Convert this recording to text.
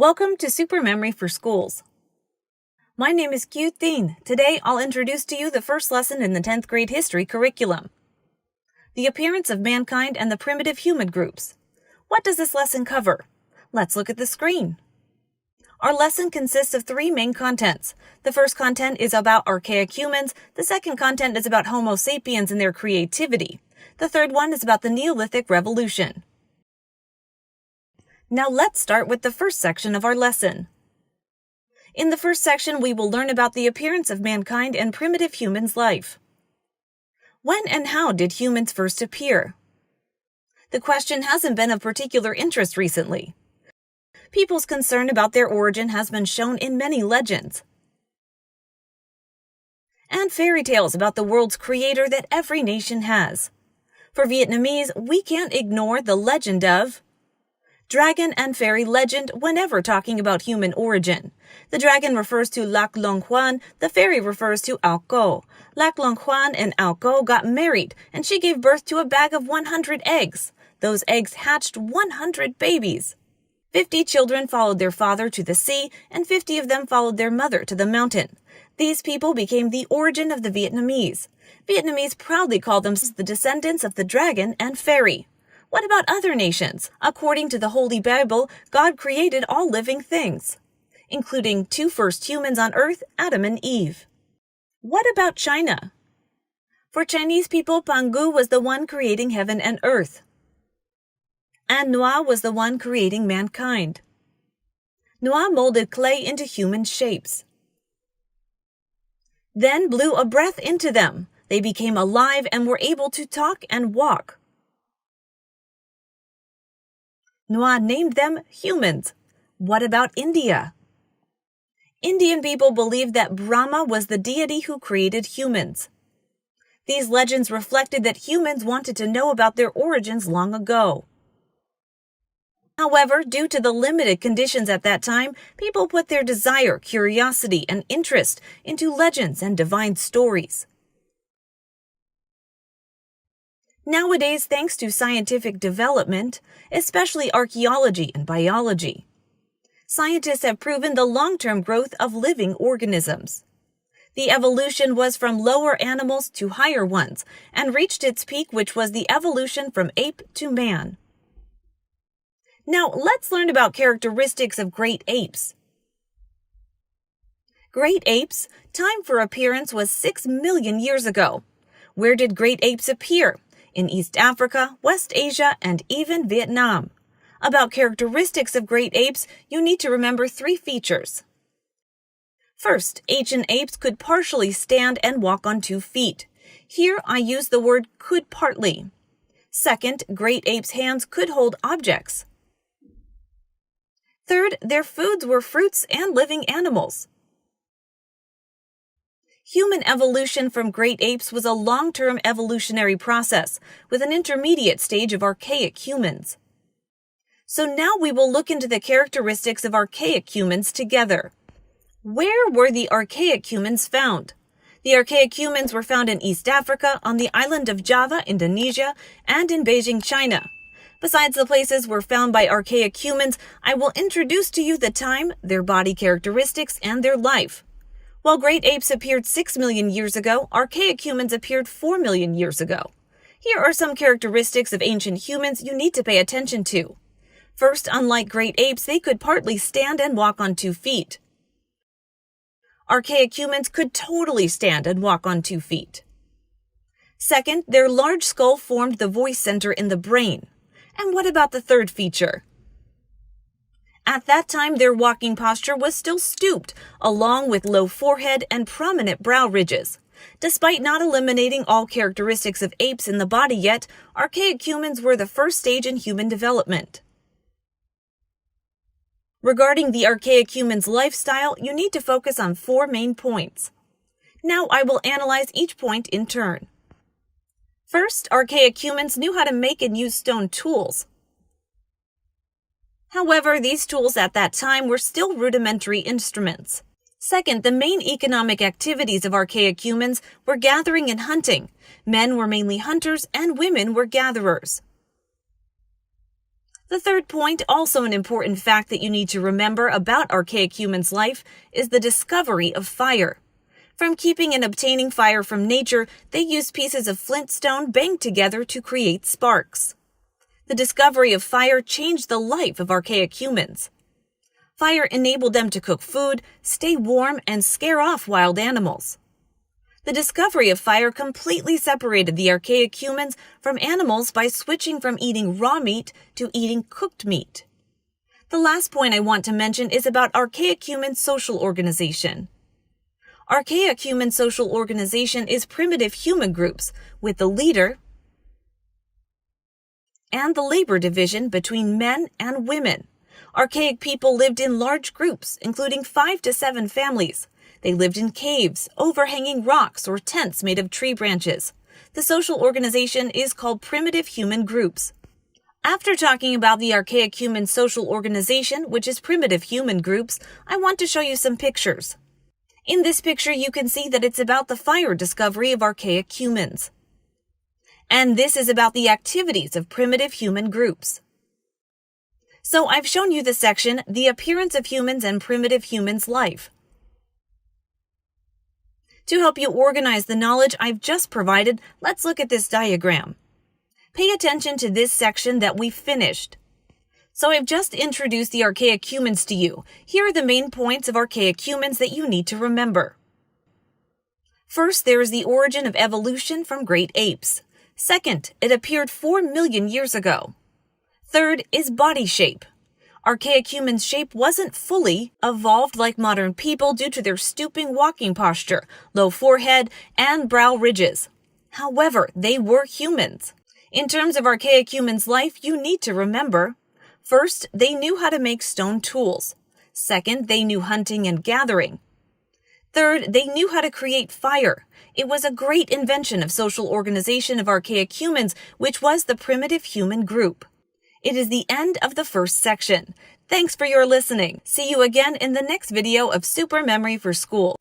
Welcome to Super Memory for Schools. My name is PHÚT. Today, I'll introduce to you the first lesson in the 10th grade history curriculum. The appearance of mankind and the primitive human groups. What does this lesson cover? Let's look at the screen. Our lesson consists of three main contents. The first content is about archaic humans. The second content is about Homo sapiens and their creativity. The third one is about the Neolithic Revolution. Now let's start with the first section of our lesson. In the first section, we will learn about the appearance of mankind and primitive humans' life. When and how did humans first appear? The question hasn't been of particular interest recently. People's concern about their origin has been shown in many legends and fairy tales about the world's creator that every nation has. For Vietnamese, we can't ignore the legend of dragon and fairy legend whenever talking about human origin. The dragon refers to Lac Long Quan, the fairy refers to Ao Co. Lac Long Quan and Ao Co got married, and she gave birth to a bag of 100 eggs. Those eggs hatched 100 babies. 50 children followed their father to the sea, and 50 of them followed their mother to the mountain. These people became the origin of the Vietnamese. Vietnamese proudly call themselves the descendants of the dragon and fairy. What about other nations? According to the Holy Bible, God created all living things, including two first humans on earth, Adam and Eve. What about China? For Chinese people, Pangu was the one creating heaven and earth, and Noah was the one creating mankind. Noah molded clay into human shapes, then blew a breath into them. They became alive and were able to talk and walk. Noah named them humans. What about India? Indian people believed that Brahma was the deity who created humans. These legends reflected that humans wanted to know about their origins long ago. However, due to the limited conditions at that time, people put their desire, curiosity, and interest into legends and divine stories. Nowadays, thanks to scientific development, especially archaeology and biology, scientists have proven the long-term growth of living organisms. The evolution was from lower animals to higher ones and reached its peak, which was the evolution from ape to man. Now, let's learn about characteristics of great apes. Great apes, time for appearance was 6 million years ago. Where did great apes appear? In East Africa, West Asia, and even Vietnam. About characteristics of great apes, you need to remember three features. First, ancient apes could partially stand and walk on 2 feet. Here, I use the word could partly. Second, great apes' hands could hold objects. Third, their foods were fruits and living animals. Human evolution from great apes was a long-term evolutionary process with an intermediate stage of archaic humans. So now we will look into the characteristics of archaic humans together. Where were the archaic humans found? The archaic humans were found in East Africa, on the island of Java, Indonesia, and in Beijing, China. Besides the places were found by archaic humans, I will introduce to you the time, their body characteristics, and their life. While great apes appeared 6 million years ago, archaic humans appeared 4 million years ago. Here are some characteristics of ancient humans you need to pay attention to. First, unlike great apes, they could partly stand and walk on 2 feet. Archaic humans could totally stand and walk on 2 feet. Second, their large skull formed the voice center in the brain. And what about the third feature? At that time, their walking posture was still stooped, along with low forehead and prominent brow ridges. Despite not eliminating all characteristics of apes in the body yet, archaic humans were the first stage in human development. Regarding the archaic human's lifestyle, you need to focus on 4 main points. Now I will analyze each point in turn. First, archaic humans knew how to make and use stone tools. However, these tools at that time were still rudimentary instruments. Second, the main economic activities of archaic humans were gathering and hunting. Men were mainly hunters and women were gatherers. The third point, also an important fact that you need to remember about archaic humans' life, is the discovery of fire. From keeping and obtaining fire from nature, they used pieces of flintstone banged together to create sparks. The discovery of fire changed the life of archaic humans. Fire enabled them to cook food, stay warm, and scare off wild animals. The discovery of fire completely separated the archaic humans from animals by switching from eating raw meat to eating cooked meat. The last point I want to mention is about archaic human social organization. Archaic human social organization is primitive human groups with the leader and the labor division between men and women. Archaic people lived in large groups, including 5 to 7 families. They lived in caves, overhanging rocks, or tents made of tree branches. The social organization is called primitive human groups. After talking about the archaic human social organization, which is primitive human groups, I want to show you some pictures. In this picture, you can see that it's about the fire discovery of archaic humans. And this is about the activities of primitive human groups. So I've shown you the section, The Appearance of Humans and Primitive Humans' Life. To help you organize the knowledge I've just provided, let's look at this diagram. Pay attention to this section that we finished. So I've just introduced the archaic humans to you. Here are the main points of archaic humans that you need to remember. First, there is the origin of evolution from great apes. Second, it appeared 4 million years ago. Third is body shape. Archaic humans' shape wasn't fully evolved like modern people due to their stooping walking posture, low forehead, and brow ridges. However, they were humans. In terms of archaic humans' life, you need to remember: first, they knew how to make stone tools. Second, they knew hunting and gathering. Third, they knew how to create fire. It was a great invention of social organization of archaic humans, which was the primitive human group. It is the end of the first section. Thanks for your listening. See you again in the next video of Super Memory for School.